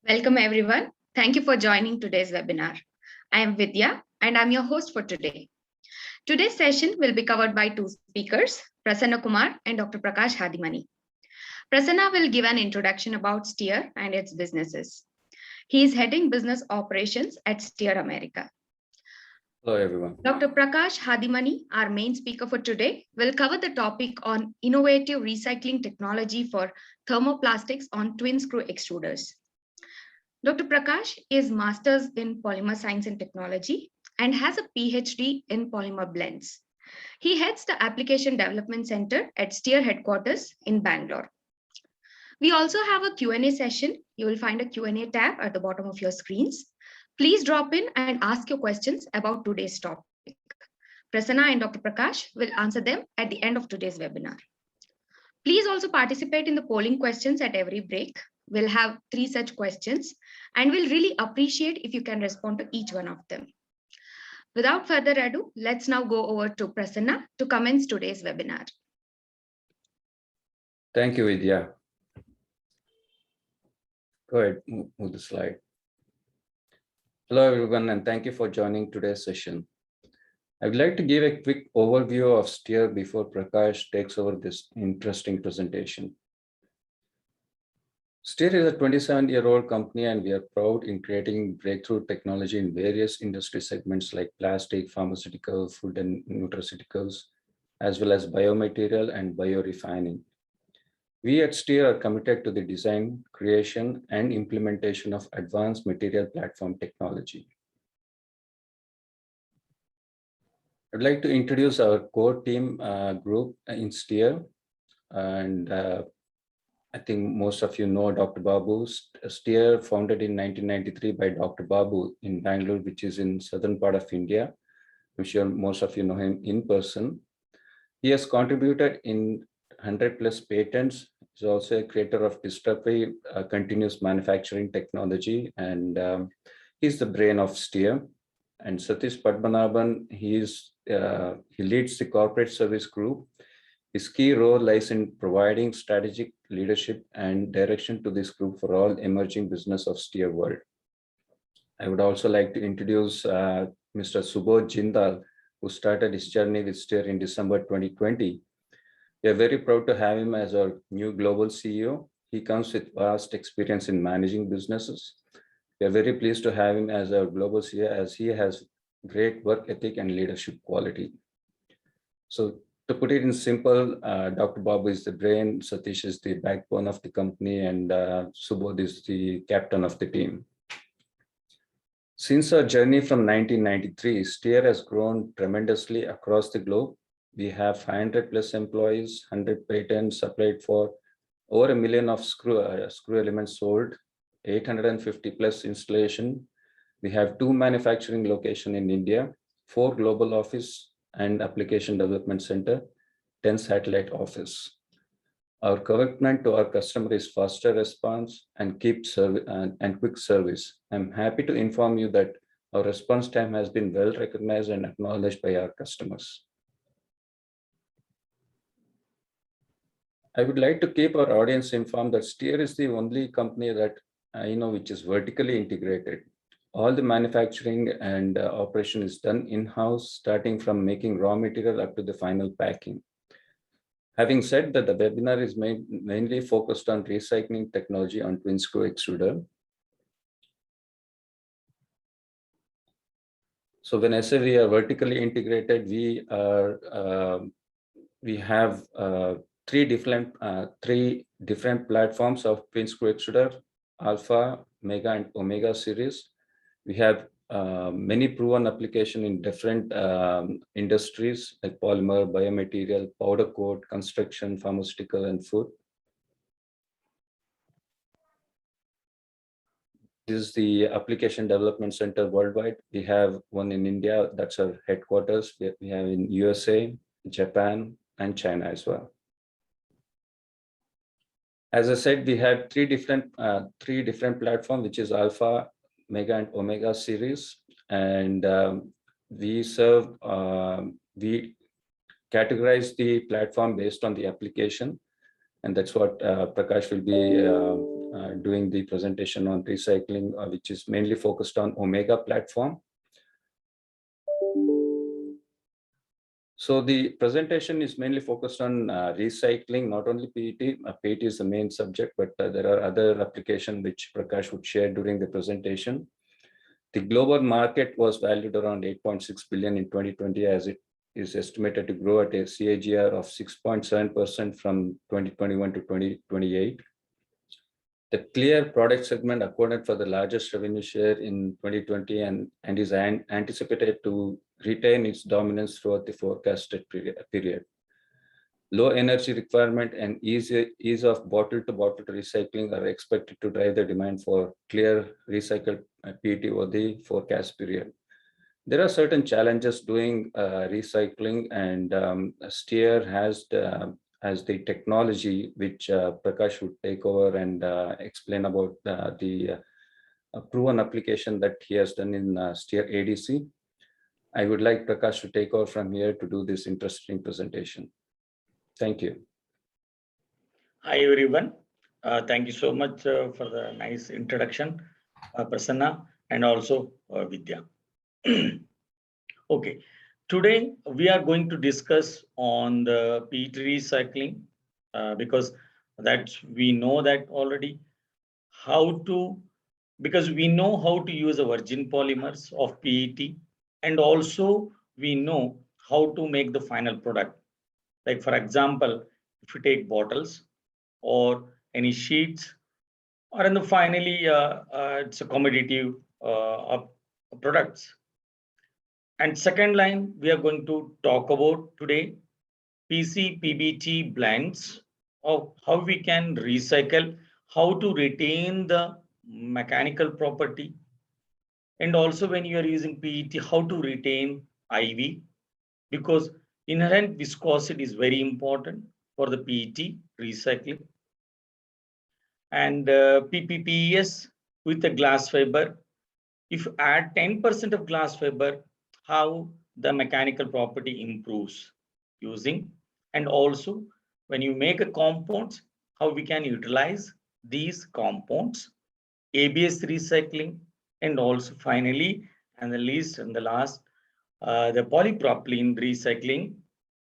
Welcome everyone. Thank you for joining today's webinar. I am Vidya and I'm your host for today. Today's session will be covered by two speakers, Prasanna Kumar and Dr. Prakash Hadimani. Prasanna will give an introduction about Steer and its businesses. He is heading business operations at Steer America. Hello everyone. Dr. Prakash Hadimani, our main speaker for today, will cover the topic on innovative recycling technology for thermoplastics on twin screw extruders. Dr. Prakash is Master's in Polymer Science and Technology and has a PhD in polymer blends. He heads the Application Development Center at Steer headquarters in Bangalore. We also have a Q&A session. You will find a Q&A tab at the bottom of your screens. Please drop in and ask your questions about today's topic. Prasanna and Dr. Prakash will answer them at the end of today's webinar. Please also participate in the polling questions at every break. We'll have 3 such questions and we'll really appreciate if you can respond to each one of them. Without further ado, let's now go over to Prasanna to commence today's webinar. Thank you, Vidya. Go ahead, move the slide. Hello, everyone, and thank you for joining today's session. I would like to give a quick overview of Steer before Prakash takes over this interesting presentation. Steer is a 27-year-old company, and we are proud in creating breakthrough technology in various industry segments like plastic, pharmaceutical, food and nutraceuticals, as well as biomaterial and biorefining. We at Steer are committed to the design, creation, and implementation of advanced material platform technology. I'd like to introduce our core team group in Steer, and I think most of you know Dr. Babu. Steer founded in 1993 by Dr. Babu in Bangalore, which is in southern part of India. I'm sure most of you know him in person. He has contributed in 100+ patents. He's also a creator of disruptive continuous manufacturing technology, and he's the brain of Steer. And Satish Padmanabhan, he leads the corporate service group. His key role lies in providing strategic leadership and direction to this group for all emerging business of Steer world. I would also like to introduce Mr. Subodh Jindal, who started his journey with Steer in December 2020. We are very proud to have him as our new global CEO. He comes with vast experience in managing businesses. We are very pleased to have him as our global CEO, as he has great work ethic and leadership quality. So to put it in simple, Dr. Babu is the brain, Satish is the backbone of the company, and Subodh is the captain of the team. Since our journey from 1993, Steer has grown tremendously across the globe. We have 500+ employees, 100 patents supplied for over 1 million of screw elements sold, 850+ installation. We have 2 manufacturing locations in India, 4 global office and application development center, 10 satellite office. Our commitment to our customer is faster response and quick service. I'm happy to inform you that our response time has been well recognized and acknowledged by our customers. I would like to keep our audience informed that Steer is the only company that I know which is vertically integrated. All the manufacturing and operation is done in-house, starting from making raw material up to the final packing. Having said that, the webinar is mainly focused on recycling technology on twin screw extruder. So when I say we are vertically integrated, we have 3 different platforms of twin screw extruder: Alpha, Mega, and Omega series. We have many proven applications in different industries like polymer, biomaterial, powder coat, construction, pharmaceutical, and food. This is the application development center worldwide. We have one in India, that's our headquarters. We have in USA, Japan, and China as well. As I said, we have 3 different platforms, which is Alpha, Mega, and Omega series, and we categorize the platform based on the application, and that's what Prakash will be doing the presentation on recycling, which is mainly focused on Omega platform. So the presentation is mainly focused on recycling, not only PET. PET is the main subject, but there are other applications which Prakash would share during the presentation. The global market was valued around 8.6 billion in 2020, as it is estimated to grow at a CAGR of 6.7% from 2021 to 2028. The clear product segment accounted for the largest revenue share in 2020 and is anticipated to retain its dominance throughout the forecasted period. Low energy requirement and ease of bottle-to-bottle recycling are expected to drive the demand for clear recycled PET over the forecast period. There are certain challenges doing recycling, and Steer has the technology which Prakash would take over and explain about the proven application that he has done in Steer ADC. I would like Prakash to take over from here to do this interesting presentation. Thank you. Hi, everyone. Thank you so much for the nice introduction, Prasanna, and also Vidya. Okay, today we are going to discuss on the PET recycling because we know that already because we know how to use the virgin polymers of PET, and also we know how to make the final product. Like for example, if you take bottles or any sheets, or in the finally it's a commodity products. And second line, we are going to talk about today PC PBT blends of how we can recycle, how to retain the mechanical property, and also when you are using PET, how to retain IV, because inherent viscosity is very important for the PET recycling. And PPPES with the glass fiber, if you add 10% of glass fiber, how the mechanical property improves using, and also when you make a compounds, how we can utilize these compounds, ABS recycling, and also finally, and the least and the last, the polypropylene recycling.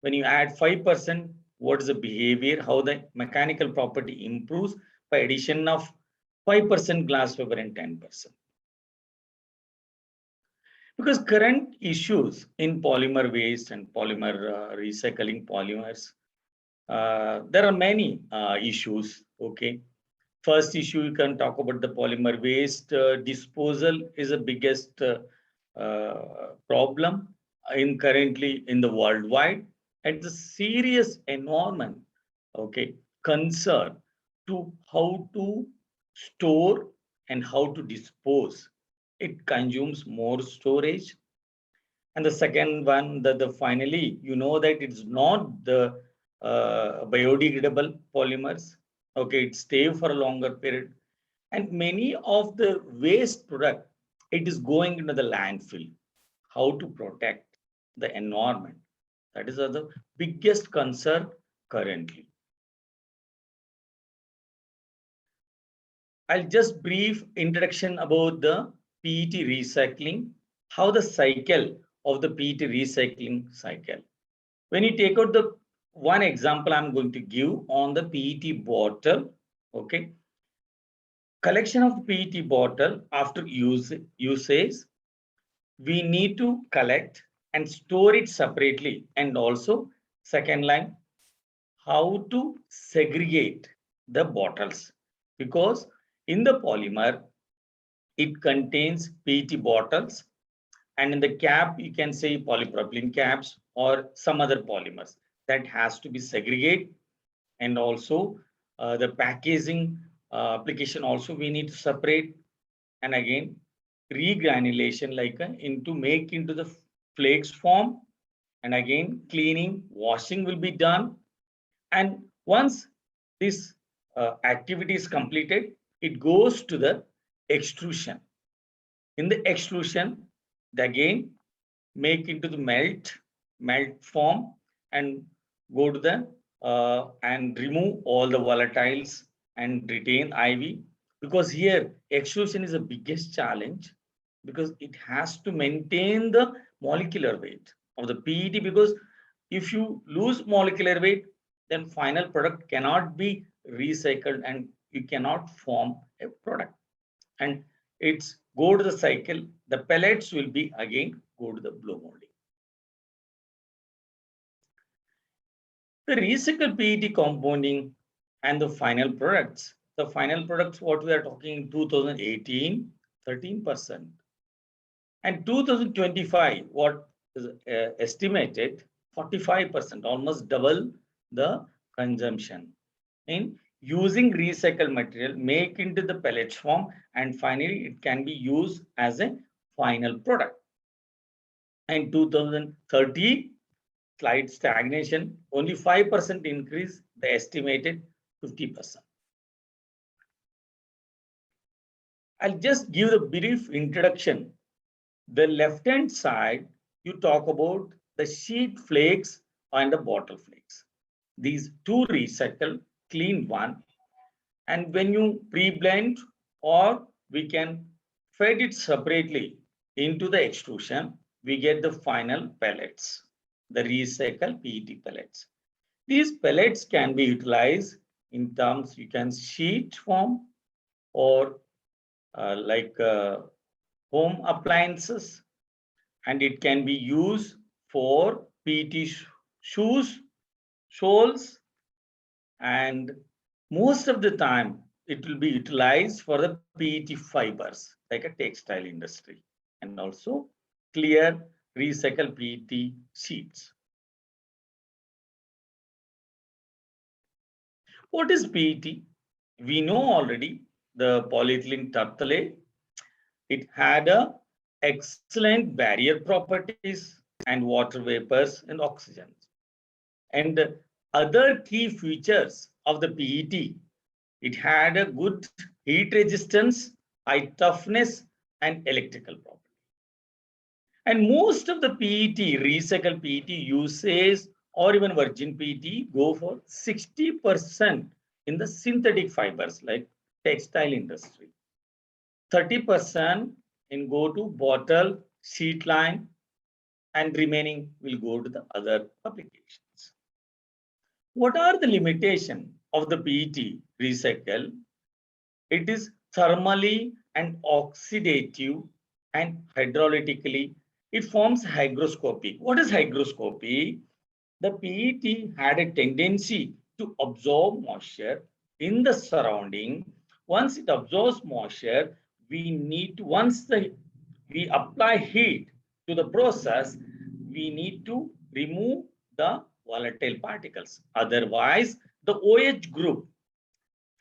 When you add 5%, what is the behavior, how the mechanical property improves by addition of 5% glass fiber and 10%. Because current issues in polymer waste and polymer recycling polymers, there are many issues. Okay, first issue you can talk about the polymer waste disposal is the biggest problem currently in the worldwide, and the serious environment, okay, concern to how to store and how to dispose. It consumes more storage. And the second one, the finally, you know that it's not the biodegradable polymers. Okay, it stays for a longer period. And many of the waste product, it is going into the landfill. How to protect the environment? That is the biggest concern currently. I'll just brief introduction about the PET recycling, how the cycle of the PET recycling cycle. When you take out the one example I'm going to give on the PET bottle, okay. Collection of PET bottle after usage, we need to collect and store it separately. And also second line, how to segregate the bottles, because in the polymer, it contains PET bottles, and in the cap, you can say polypropylene caps or some other polymers that has to be segregated. And also the packaging application also we need to separate, and again regranulation like make into the flakes form, and again cleaning, washing will be done. And once this activity is completed, it goes to the extrusion. In the extrusion, again make into the melt form and go to the and remove all the volatiles and retain IV. because here extrusion is the biggest challenge, because it has to maintain the molecular weight of the PET, because if you lose molecular weight, then final product cannot be recycled and you cannot form a product. And it's go to the cycle, the pellets will be again go to the blow molding. The recycled PET compounding and the final products. The final products, what we are talking in 2018, 13%. And 2025, what is estimated, 45%, almost double the consumption in using recycled material, make into the pellets form, and finally it can be used as a final product. And 2030, slight stagnation, only 5% increase, the estimated 50%. I'll just give a brief introduction. The left-hand side, you talk about the sheet flakes and the bottle flakes. These two recycle, clean one. And when you pre-blend, or we can fed it separately into the extrusion, we get the final pellets, the recycled PET pellets. These pellets can be utilized in terms, you can sheet form or home appliances, and it can be used for PET shoes, soles, and most of the time it will be utilized for the PET fibers, like a textile industry, and also clear recycled PET sheets. What is PET? We know already the polyethylene terephthalate. It had a excellent barrier properties and water vapors and oxygen. And other key features of the PET, it had a good heat resistance, high toughness, and electrical property. And most of the PET, recycled PET uses, or even virgin PET, go for 60% in the synthetic fibers like textile industry. 30% in go to bottle, sheet line, and remaining will go to the other applications. What are the limitations of the PET recycle? It is thermally and oxidative and hydraulically. It forms hygroscopy. What is hygroscopy? The PET had a tendency to absorb moisture in the surrounding. Once it absorbs moisture, we need to, we apply heat to the process, we need to remove the volatile particles. Otherwise, the OH group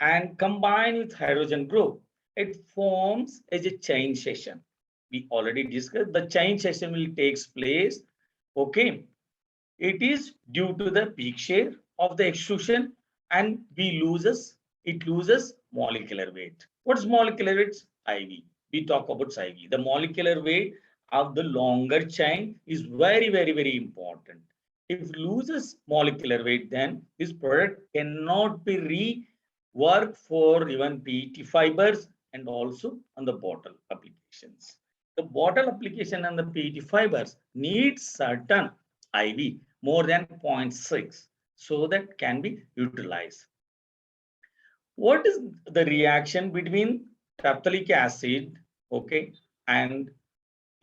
and combine with hydrogen group, it forms as a chain section. We already discussed the chain section will take place. Okay, it is due to the peak shear of the extrusion, and it loses molecular weight. What's molecular weight? IV. We talk about IV. The molecular weight of the longer chain is very, very, very important. If it loses molecular weight, then this product cannot be reworked for even PET fibers and also on the bottle applications. The bottle application and the PET fibers need certain IV more than 0.6 so that can be utilized. What is the reaction between terephthalic acid, okay, and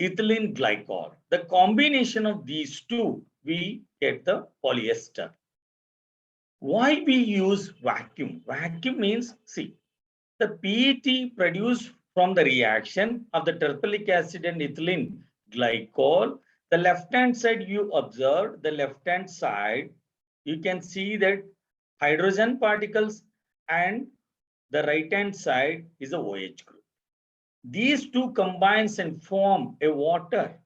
ethylene glycol? The combination of these two, we get the polyester. Why we use vacuum? Vacuum means, see, the PET produced from the reaction of the terephthalic acid and ethylene glycol. The left-hand side you observe, the left-hand side, you can see that hydrogen particles, and the right-hand side is a OH group. These two combines and form a water.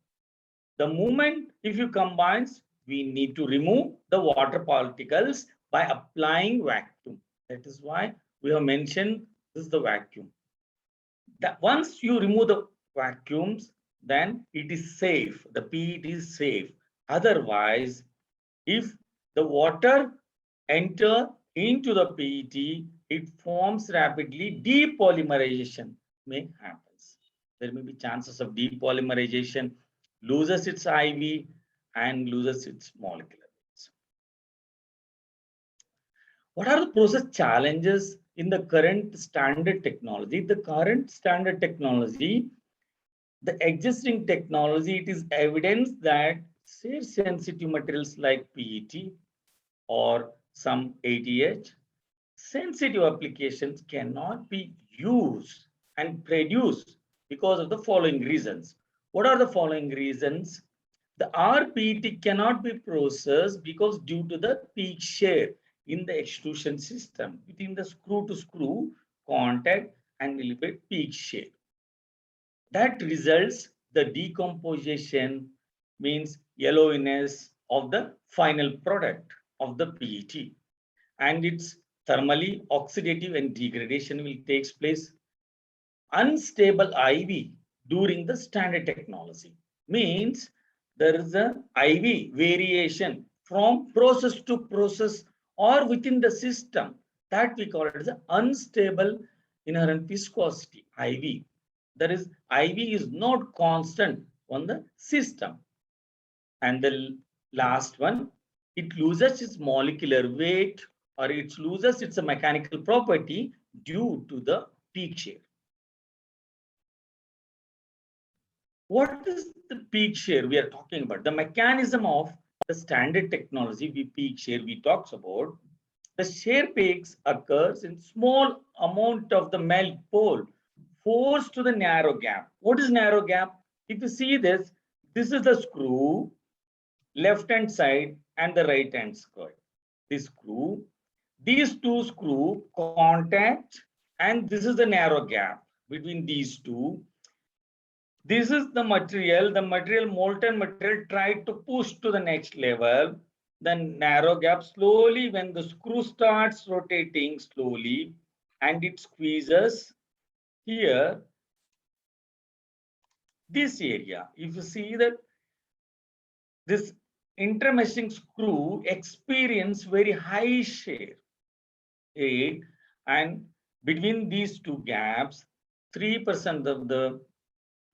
The moment if you combine, we need to remove the water particles by applying vacuum. That is why we have mentioned this is the vacuum. That once you remove the vacuums, then it is safe. The PET is safe. Otherwise, if the water enter into the PET, it forms rapidly, depolymerization may happen. There may be chances of depolymerization, loses its IV and loses its molecular weights. What are the process challenges in the current standard technology? The current standard technology, the existing technology, it is evidence that shear sensitive materials like PET or some ATH, sensitive applications cannot be used and produced because of the following reasons. What are the following reasons? The rPET cannot be processed because due to the peak shear in the extrusion system between the screw to screw contact and little bit peak shear. That results the decomposition, means yellowiness of the final product of the PET, and its thermally oxidative and degradation will take place. Unstable IV during the standard technology means there is a IV variation from process to process or within the system, that we call it as unstable inherent viscosity IV. That is, IV is not constant on the system. And the last one, it loses its molecular weight or it loses its mechanical property due to the peak shear. What is the peak shear we are talking about? The mechanism of the standard technology peak shear we talks about. The shear peaks occurs in small amount of the melt pole forced to the narrow gap. What is narrow gap? If you see this is the screw, left hand side and the right hand side. This screw, these two screw contact, and this is the narrow gap between these two. This is the material molten material tried to push to the next level. Then narrow gap slowly, when the screw starts rotating slowly and it squeezes here, this area. If you see that this intermeshing screw experience very high shear, and between these two gaps, 3% of the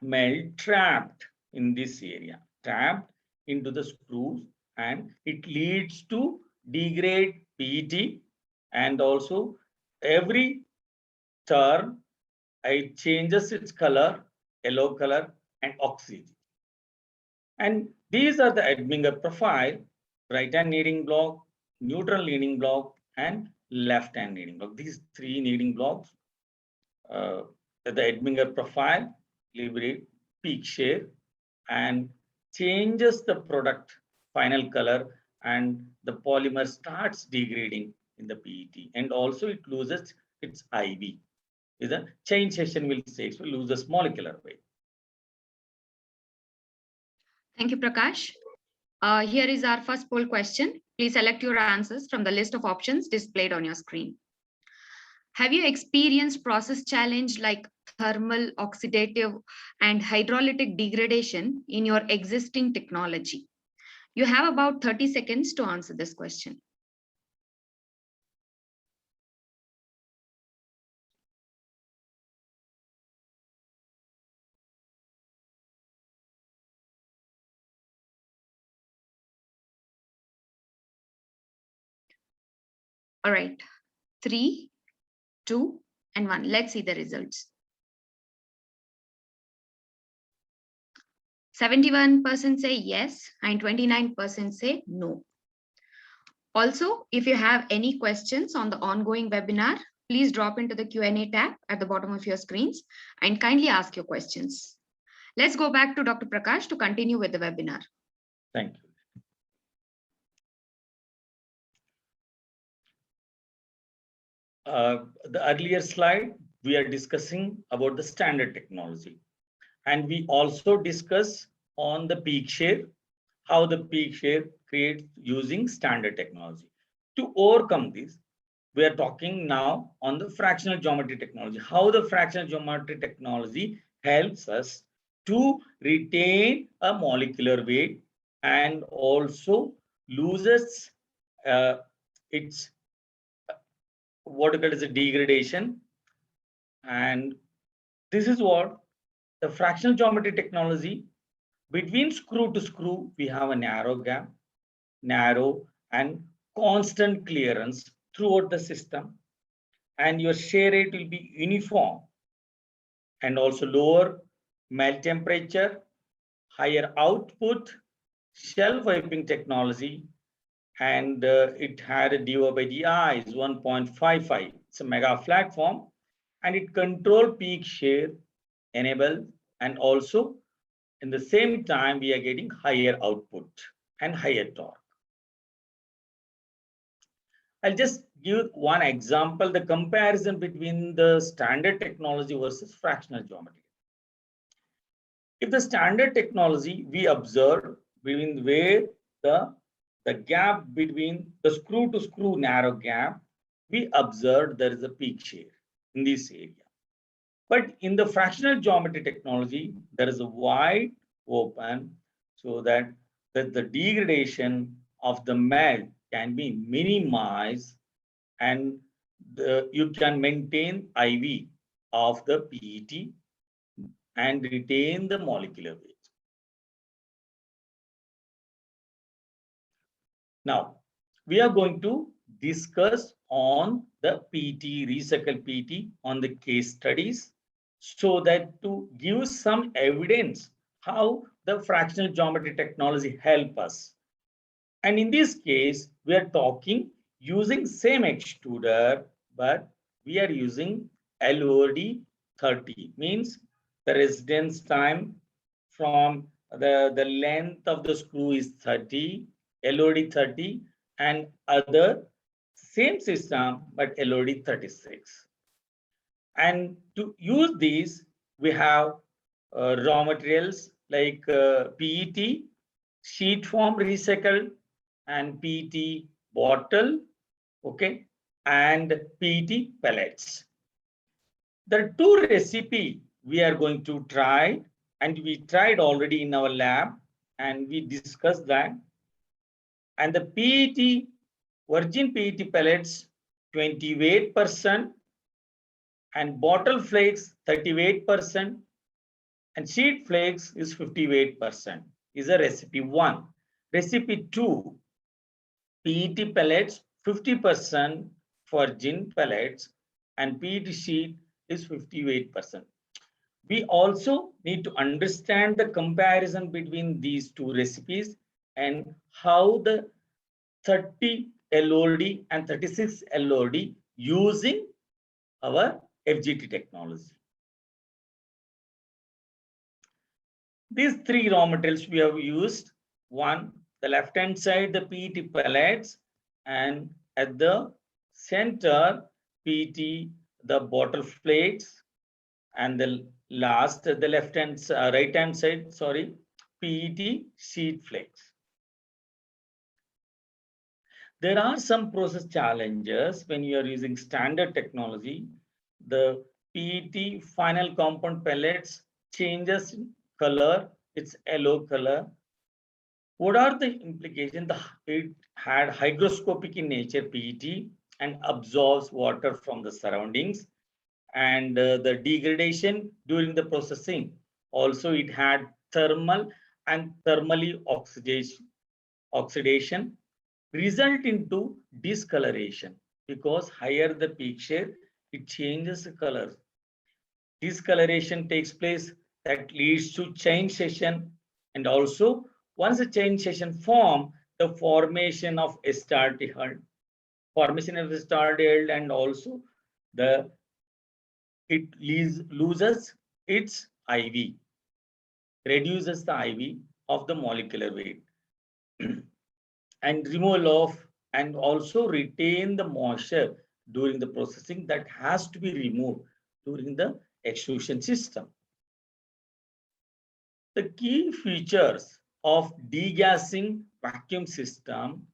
melt trapped in this area, trapped into the screws, and it leads to degrade PET, and also every turn it changes its color, yellow color and oxygen. And these are the Edminger profile: right hand kneading block, neutral kneading block and left hand kneading block. These three kneading blocks, the Edminger profile, liberate peak shear and changes the product final color, and the polymer starts degrading in the PET, and also it loses its IV. The chain session will say so loses molecular weight. Thank you, Prakash. Here is our first poll question. Please select your answers from the list of options displayed on your screen. Have you experienced process challenge like thermal, oxidative, and hydrolytic degradation in your existing technology? You have about 30 seconds to answer this question. All right, 3, 2, and 1. Let's see the results. 71% say yes and 29% say no. Also, if you have any questions on the ongoing webinar, please drop into the Q&A tab at the bottom of your screens and kindly ask your questions. Let's go back to Dr. Prakash to continue with the webinar. Thank you. The earlier slide, we are discussing about the standard technology. And we also discuss on the peak shear, how the peak shear creates using standard technology. To overcome this, we are talking now on the fractional geometry technology, how the fractional geometry technology helps us to retain a molecular weight and also loses its what it is a degradation. And this is what the fractional geometry technology. Between screw to screw, we have a narrow gap, narrow and constant clearance throughout the system. And your shear rate will be uniform and also lower melt temperature, higher output, shelf wiping technology, and it had a DO by DI is 1.55. It's a mega flat form, and it control peak shear, enable, and also in the same time we are getting higher output and higher torque. I'll just give one example, the comparison between the standard technology versus fractional geometry. If the standard technology we observed between where the gap between the screw to screw narrow gap, we observed there is a peak shear in this area. But in the fractional geometry technology, there is a wide open so that the degradation of the melt can be minimized and you can maintain IV of the PET and retain the molecular weight. Now, we are going to discuss on the PET, recycled PET on the case studies so that to give some evidence how the fractional geometry technology help us. And in this case, we are talking using same extruder, but we are using LOD 30, means the residence time from the length of the screw is 30, LOD 30, and other same system, but LOD 36. And to use these, we have raw materials like PET, sheet foam recycled, and PET bottle, okay, and PET pellets. There are two recipes we are going to try, and we tried already in our lab, and we discussed that. And the PET, virgin PET pellets, 28%, and bottle flakes, 38%, and sheet flakes is 58%, is a recipe 1. Recipe 2, PET pellets, 50% virgin pellets, and PET sheet is 58%. We also need to understand the comparison between these two recipes and how the 30 LOD and 36 LOD using our FGT technology. These three raw materials we have used. One, the left hand side, the PET pellets, and at the center, PET, the bottle flakes, and the last, the right hand side, sorry, PET sheet flakes. There are some process challenges when you are using standard technology. The PET final compound pellets changes color, it's yellow color. What are the implications? It had hygroscopic in nature, PET, and absorbs water from the surroundings. And the degradation during the processing. Also, it had thermal and thermally oxidation result into discoloration, because higher the peak shear, it changes the color. Discoloration takes place, that leads to chain session, and also once a chain session form, the formation of acetaldehyde, and also it loses its IV, reduces the IV of the molecular weight, and removal of, and also retain the moisture during the processing that has to be removed during the extrusion system. The key features of degassing vacuum system,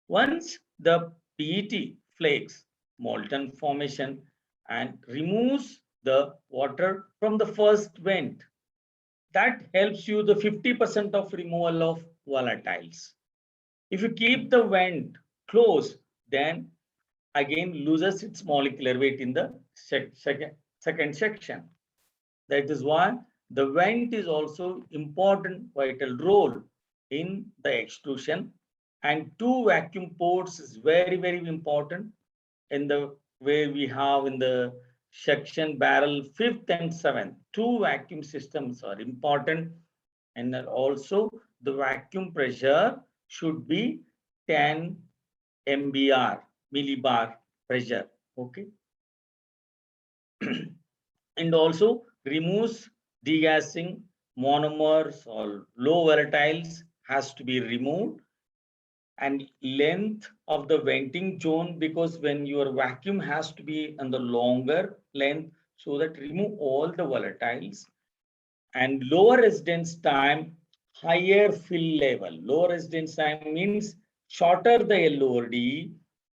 once the PET flakes molten formation and removes the water from the first vent, that helps you the 50% of removal of volatiles. If you keep the vent closed, then again loses its molecular weight in the second section. That is why the vent is also important vital role in the extrusion, and two vacuum ports is very, very important in the way we have in the section barrel 5th and 7th. Two vacuum systems are important, and also the vacuum pressure should be 10 MBR, millibar pressure. Okay. And also removes degassing monomers or low volatiles has to be removed, and length of the venting zone, because when your vacuum has to be on the longer length, so that remove all the volatiles, and lower residence time, higher fill level. Lower residence time means shorter the LOD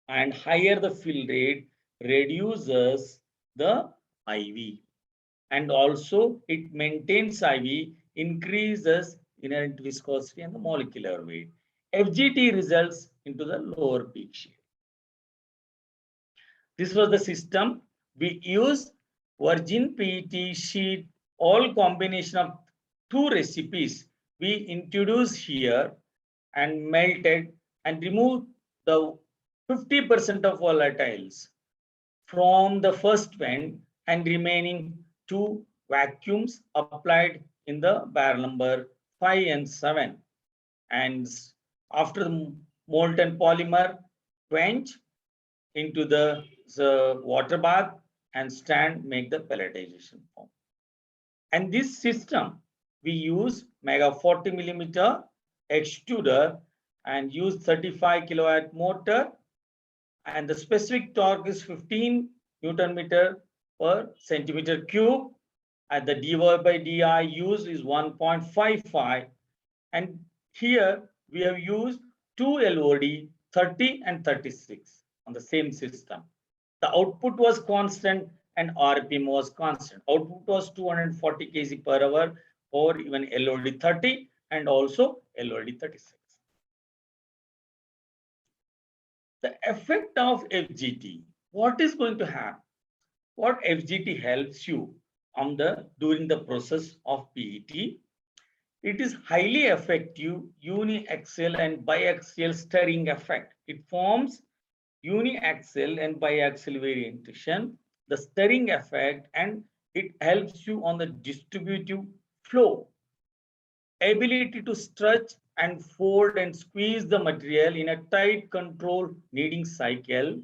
and higher the fill rate reduces the IV. And also it maintains IV, increases inherent viscosity and the molecular weight. FGT results into the lower peak shear. This was the system. We use virgin PET sheet, all combination of two recipes we introduce here and melted and remove the 50% of volatiles from the first vent, and remaining two vacuums applied in the barrel number 5 and 7. And after the molten polymer, quench into the water bath and stand, make the pelletization form. And this system, we use mega 40 millimeter extruder and use 35 kilowatt motor, and the specific torque is 15 Newton meter per centimeter cube, and the dy by di used is 1.55, and here we have used two LOD 30 and 36 on the same system. The output was constant and RPM was constant. Output was 240 kg per hour or even LOD 30 and also LOD 36. The effect of FGT, what is going to happen? What FGT helps you on during the process of PET? It is highly effective uniaxial and biaxial stirring effect. It forms uniaxial and biaxial variation, the stirring effect, and it helps you on the distributive flow. Ability to stretch and fold and squeeze the material in a tight controlled kneading cycle.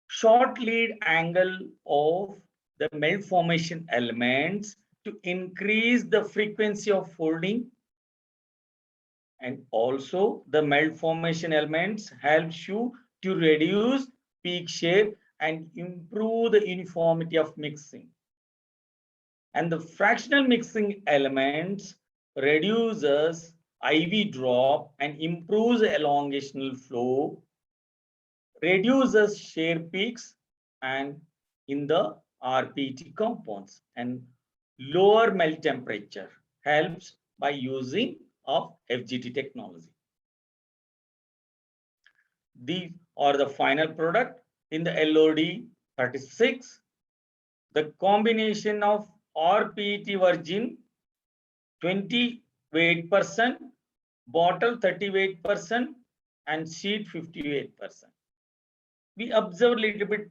Short lead angle of the melt formation elements to increase the frequency of folding, and also the melt formation elements helps you to reduce peak shear and improve the uniformity of mixing. And the fractional mixing elements reduces IV drop and improves elongational flow, reduces shear peaks and in the rPET compounds, and lower melt temperature helps by using of FGT technology. These are the final product in the LOD 36. The combination of rPET virgin 20 weight percent, bottle 30 weight percent, and sheet 58%. We observe a little bit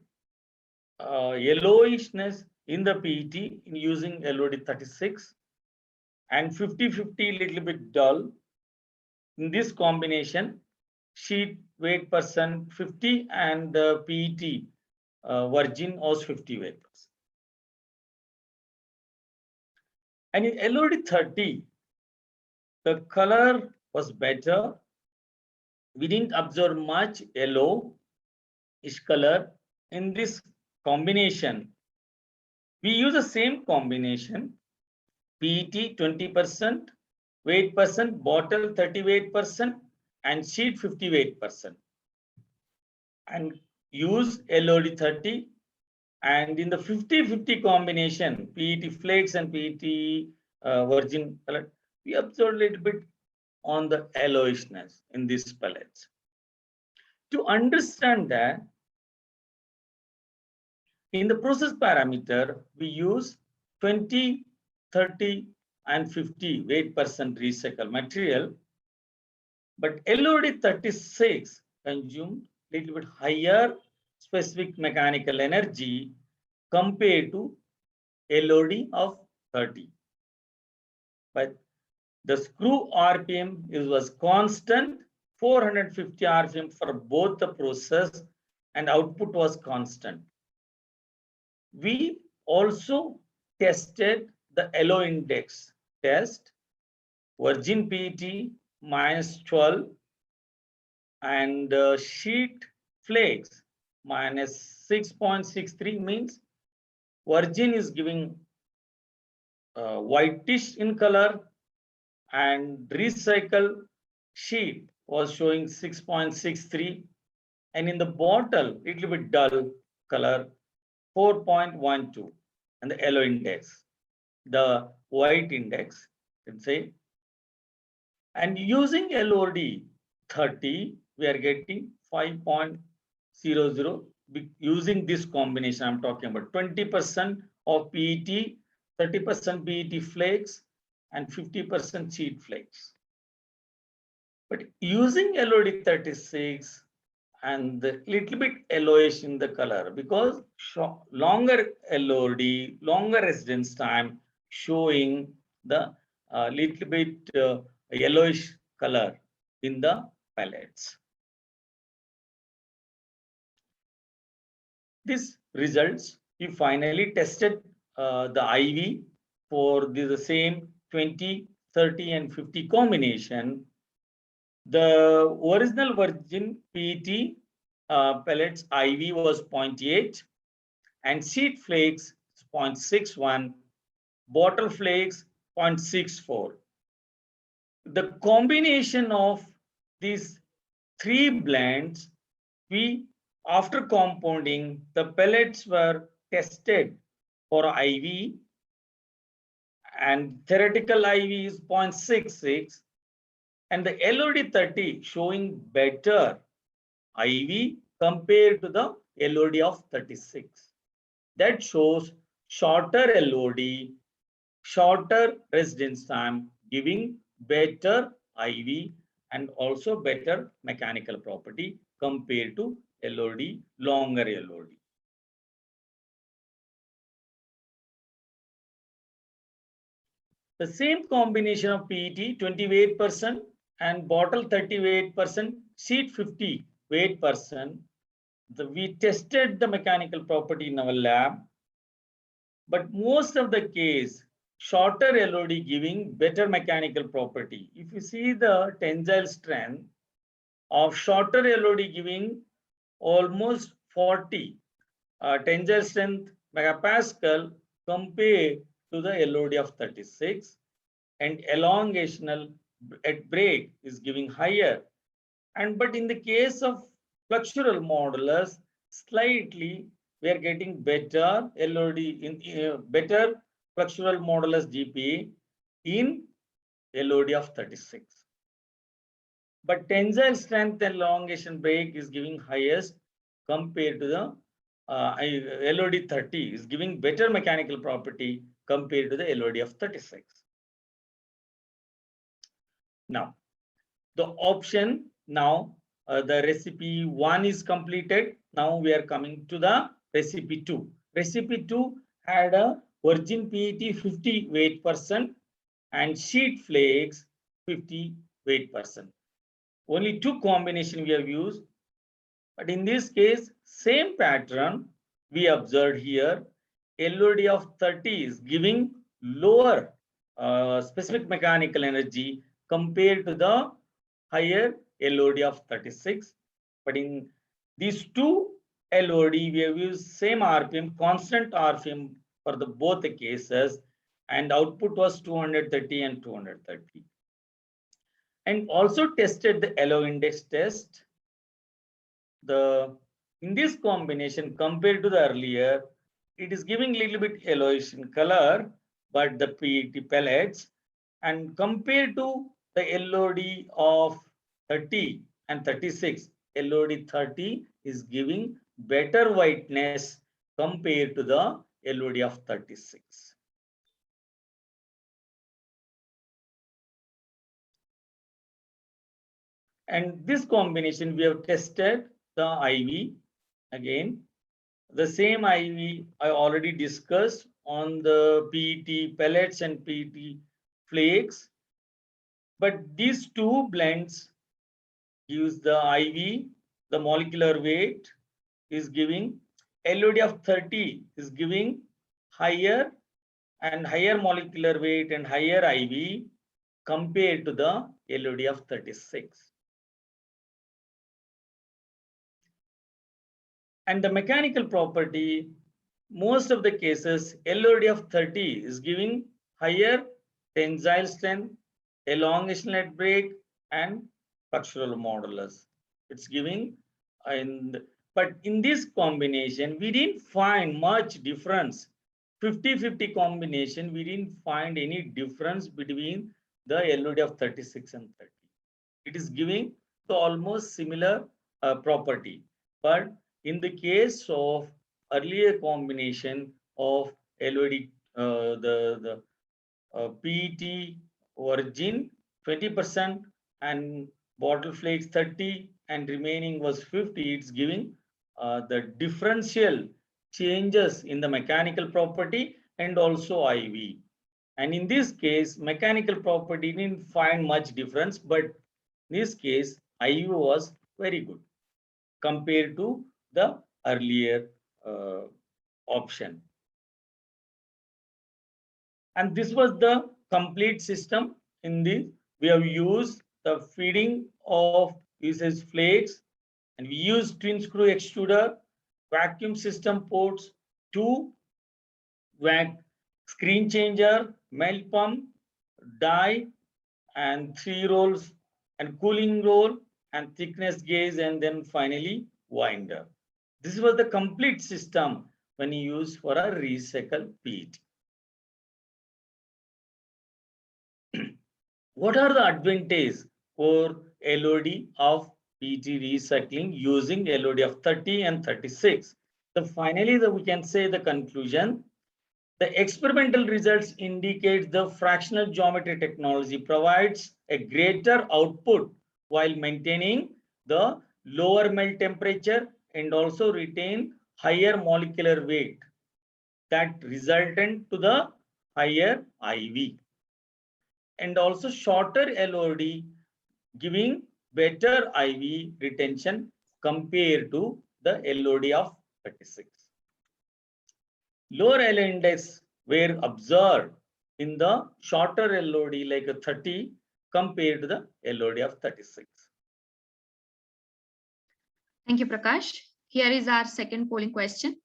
yellowishness in the PET in using LOD 36, and 50-50 little bit dull. In this combination, sheet weight percent 50 and the PET virgin was 50 weight percent. And in LOD 30, the color was better. We didn't observe much yellowish color in this combination. We use the same combination, PET 20%, weight percent, bottle 30 weight percent, and sheet 50 weight percent, and use LOD 30. And in the 50-50 combination, PET flakes and PET virgin pellet, we observe a little bit on the yellowishness in these pellets. To understand that, In the process parameter, we use 20, 30, and 50 weight percent recycled material. But LOD 36 consumed little bit higher specific mechanical energy compared to LOD of 30. But the screw RPM was constant, 450 RPM for both the process, and output was constant. We also tested the LO index test, virgin PET minus 12 and sheet flakes minus 6.63 means virgin is giving whitish in color and recycled sheet was showing 6.63 and in the bottle little bit dull color 4.12 and the yellow index, the white index, let's say. And using LOD 30, we are getting 5.00 using this combination. I'm talking about 20% of PET, 30% PET flakes, and 50% sheet flakes. But using LOD 36 and the little bit yellowish in the color because longer LOD, longer residence time showing the little bit yellowish color in the pellets. These results, we finally tested the IV for the same 20, 30, and 50 combination. The original virgin PET pellets IV was 0.8 and sheet flakes 0.61, bottle flakes 0.64. The combination of these three blends, after compounding, the pellets were tested for IV and theoretical IV is 0.66 and the LOD 30 showing better IV compared to the LOD of 36. That shows shorter LOD, shorter residence time, giving better IV and also better mechanical property compared to LOD, longer LOD. The same combination of PET 28% and bottle 38%, sheet 50 weight percent. We tested the mechanical property in our lab, but most of the case, shorter LOD giving better mechanical property. If you see the tensile strength of shorter LOD giving almost 40 tensile strength megapascal compared to the LOD of 36 and elongational at break is giving higher. But in the case of flexural modulus, slightly we are getting better LOD in better flexural modulus GPA in LOD of 36. But tensile strength and elongation break is giving highest compared to the LOD 30 is giving better mechanical property compared to the LOD of 36. Now, the option now the recipe 1 is completed. Now we are coming to the recipe 2. Recipe 2 had a virgin PET 50 weight percent and sheet flakes 50 weight percent. Only two combination we have used, but in this case, same pattern we observed here. LOD of 30 is giving lower specific mechanical energy compared to the higher LOD of 36. But in these two LOD, we have used same RPM, constant RPM for the both the cases, and output was 230 and 230. And also tested the LO index test. In this combination compared to the earlier, it is giving little bit yellowish in color, but the PET pellets, and compared to the LOD of 30 and 36, LOD 30 is giving better whiteness compared to the LOD of 36. And this combination, we have tested the IV again. The same IV I already discussed on the PET pellets and PET flakes. But these two blends gives the IV, the molecular weight is giving, LOD of 30 is giving higher and higher molecular weight and higher IV compared to the LOD of 36. And the mechanical property, most of the cases, LOD of 30 is giving higher tensile strength, elongation at break, and flexural modulus. It's giving, but in this combination, we didn't find much difference. 50-50 combination, we didn't find any difference between the LOD of 36 and 30. It is giving the almost similar property, but in the case of earlier combination of LOD, the PET virgin 20% and bottle flakes 30 and remaining was 50, it's giving the differential changes in the mechanical property and also IV. And in this case, mechanical property didn't find much difference, but in this case, IV was very good compared to the earlier option. And this was the complete system. In this, we have used the feeding of usage flakes, and we use twin screw extruder, vacuum system ports, 2 screen changer, melt pump, die, and 3 rolls, and cooling roll, and thickness gauge, and then finally winder. This was the complete system when you use for a recycle PET. What are the advantages for LOD of PET recycling using LOD of 30 and 36? So finally, we can say the conclusion. The experimental results indicate the fractional geometry technology provides a greater output while maintaining the lower melt temperature and also retain higher molecular weight that resultant to the higher IV. And also shorter LOD giving better IV retention compared to the LOD of 36. Lower L index were observed in the shorter LOD like a 30 compared to the LOD of 36. Thank you, Prakash. Here is our second polling question.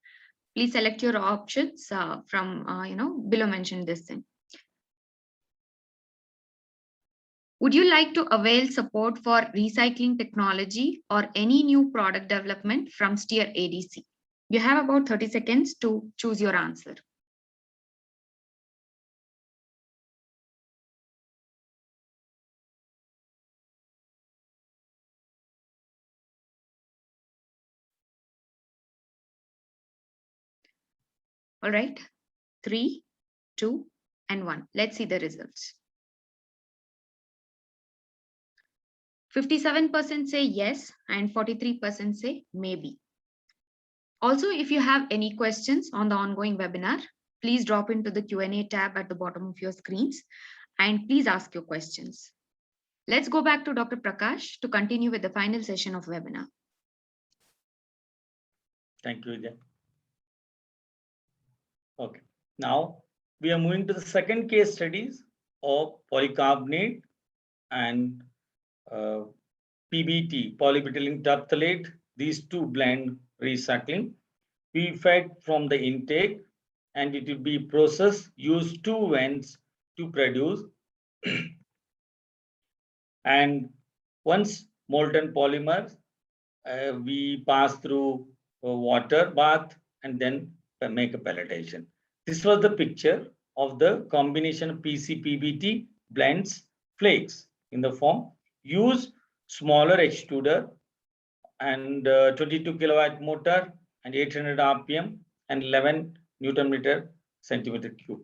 Please select your options from below mentioned this thing. Would you like to avail support for recycling technology or any new product development from STEER ADC? You have about 30 seconds to choose your answer. All right, 3, 2, and 1. Let's see the results. 57% say yes and 43% say maybe. Also, if you have any questions on the ongoing webinar, please drop into the Q&A tab at the bottom of your screens and please ask your questions. Let's go back to Dr. Prakash to continue with the final session of webinar. Thank you, Vidya. Okay, now we are moving to the second case studies of polycarbonate and PBT, polybutylene terephthalate, these two blend recycling. We fed from the intake and it will be processed, use 2 vents to produce. And once molten polymers, we pass through water bath and then make a pelletization. This was the picture of the combination of PC-PBT blends flakes in the form. Use smaller extruder and 22 kilowatt motor and 800 RPM and 11 Newton meter centimeter cube.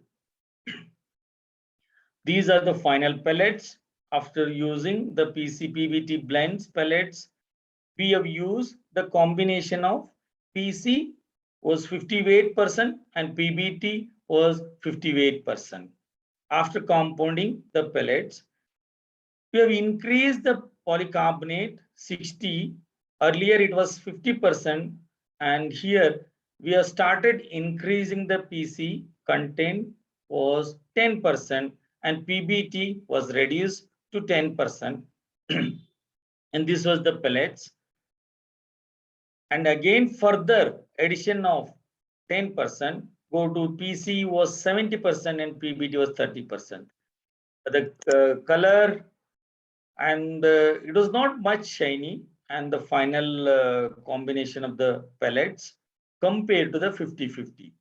These are the final pellets. After using the PC-PBT blends pellets, we have used the combination of PC was 58% and PBT was 58%. After compounding the pellets, we have increased the polycarbonate 60. Earlier it was 50%, and here we have started increasing the PC content was 10% and PBT was reduced to 10%. And this was the pellets. And again further addition of 10%, go to PC was 70% and PBT was 30%. The color and it was not much shiny, and the final combination of the pellets compared to the 50-50.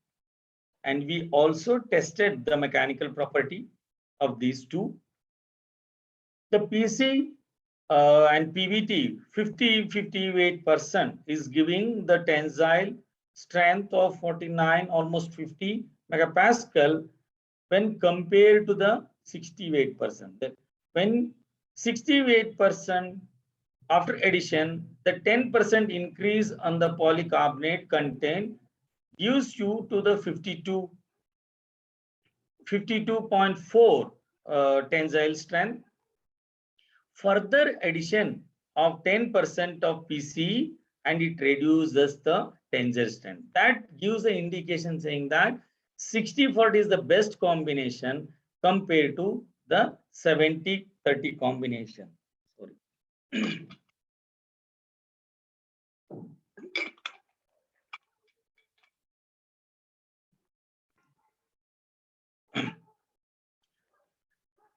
And we also tested the mechanical property of these two. The PC and PBT 58% is giving the tensile strength of 49, almost 50 megapascal when compared to the 68%. When 68% after addition, the 10% increase on the polycarbonate content gives you to the 52.4 tensile strength. Further addition of 10% of PC and it reduces the tensile strength. That gives an indication saying that 60-40 is the best combination compared to the 70-30 combination. Sorry.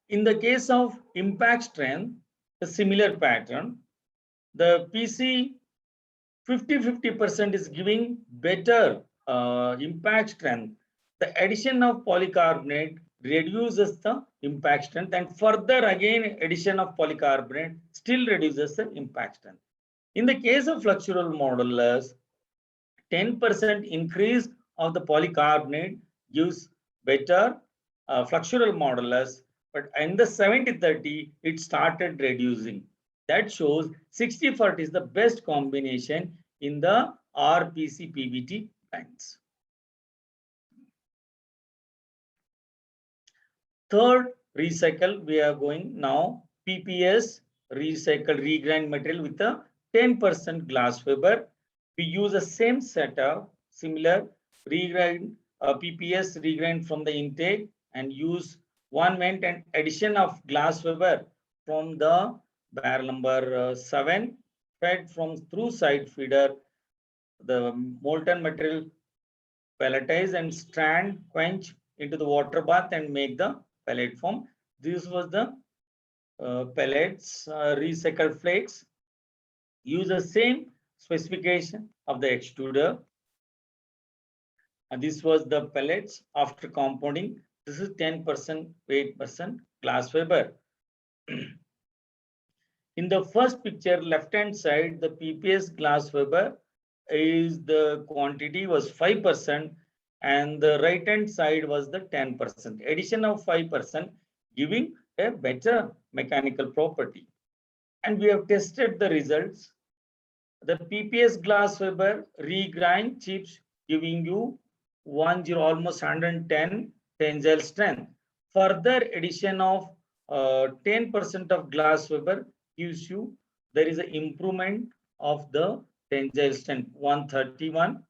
In the case of impact strength, a similar pattern. The PC 50% is giving better impact strength. The addition of polycarbonate reduces the impact strength, and further again addition of polycarbonate still reduces the impact strength. In the case of flexural modulus, 10% increase of the polycarbonate gives better flexural modulus, but in the 70-30 it started reducing. That shows 60-40 is the best combination in the RPC-PBT blends. Third recycle, we are going now PPS recycle regrind material with a 10% glass fiber. We use the same setup, similar regrind PPS regrind from the intake and use 1 vent and addition of glass fiber from the barrel number 7 fed from through side feeder. The molten material pelletize and strand quench into the water bath and make the pellet form. This was the pellets recycled flakes. Use the same specification of the extruder. And this was the pellets after compounding. This is 10%, 8% glass fiber. In the first picture, left-hand side, the PPS glass fiber is the quantity was 5%, and the right-hand side was the 10%. Addition of 5% giving a better mechanical property. And we have tested the results. The PPS glass fiber regrind chips giving you almost 110 tensile strength. Further addition of 10% of glass fiber gives you, there is an improvement of the tensile strength 131.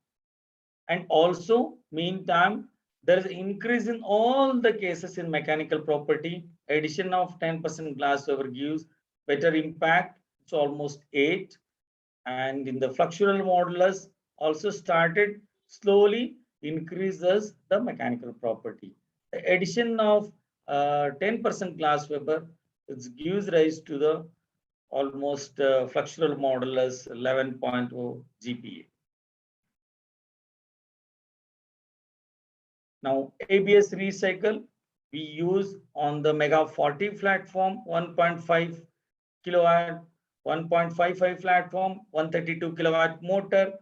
And also meantime, there is an increase in all the cases in mechanical property. Addition of 10% glass fiber gives better impact. It's almost 8. And in the flexural modulus also started slowly increases the mechanical property. The addition of 10% glass fiber gives rise to the almost flexural modulus 11.0 GPa. Now ABS recycle we use on the Mega 40 platform, 1.5 kilowatt, 1.55 platform, 132 kilowatt motor.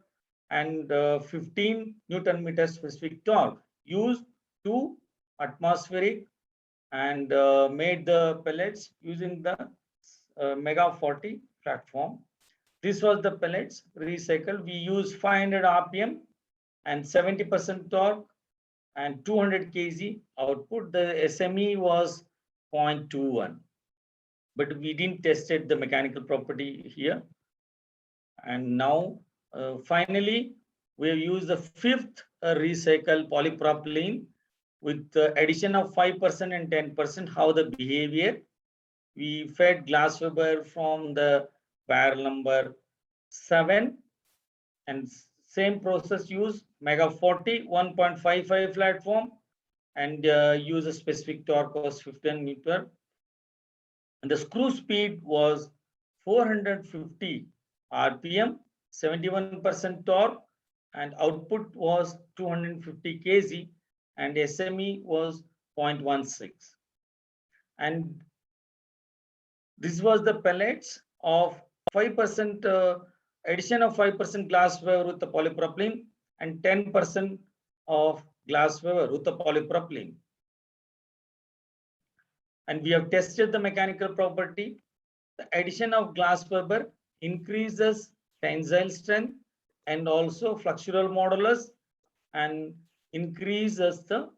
and 15 Newton meter specific torque. Used 2 atmospheric and made the pellets using the Mega 40 platform. This was the pellets recycle. We use 500 RPM and 70% torque and 200 kg output. The SME was 0.21, but we didn't tested the mechanical property here. And now finally we have used the fifth recycle polypropylene with the addition of 5% and 10%. How the behavior? We fed glass fiber from the barrel number 7 and same process use Mega 40 1.55 platform and use a specific torque was 15 meter. And the screw speed was 450 RPM, 71% torque, and output was 250 kg, and SME was 0.16. And this was the pellets of 5% addition of 5% glass fiber with the polypropylene and 10% of glass fiber with the polypropylene. And we have tested the mechanical property. The addition of glass fiber increases tensile strength and also flexural modulus and increases the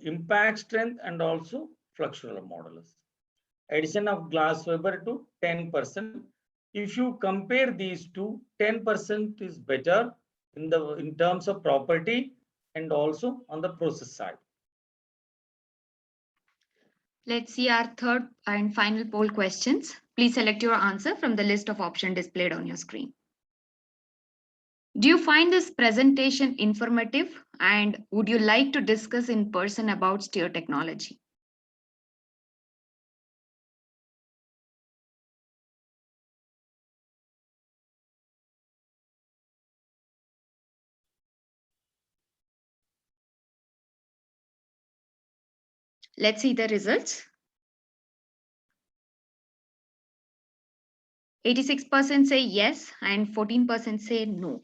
impact strength and also flexural modulus. Addition of glass fiber to 10%. If you compare these two, 10% is better in terms of property and also on the process side. Let's see our third and final poll questions. Please select your answer from the list of options displayed on your screen. Do you find this presentation informative, and would you like to discuss in person about STEER technology? Let's see the results. 86% say yes and 14% say no.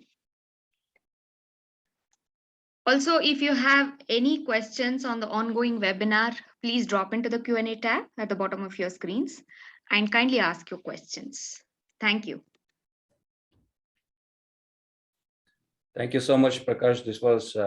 Also, if you have any questions on the ongoing webinar, please drop into the Q&A tab at the bottom of your screens and kindly ask your questions. Thank you. Thank you so much, Prakash. This was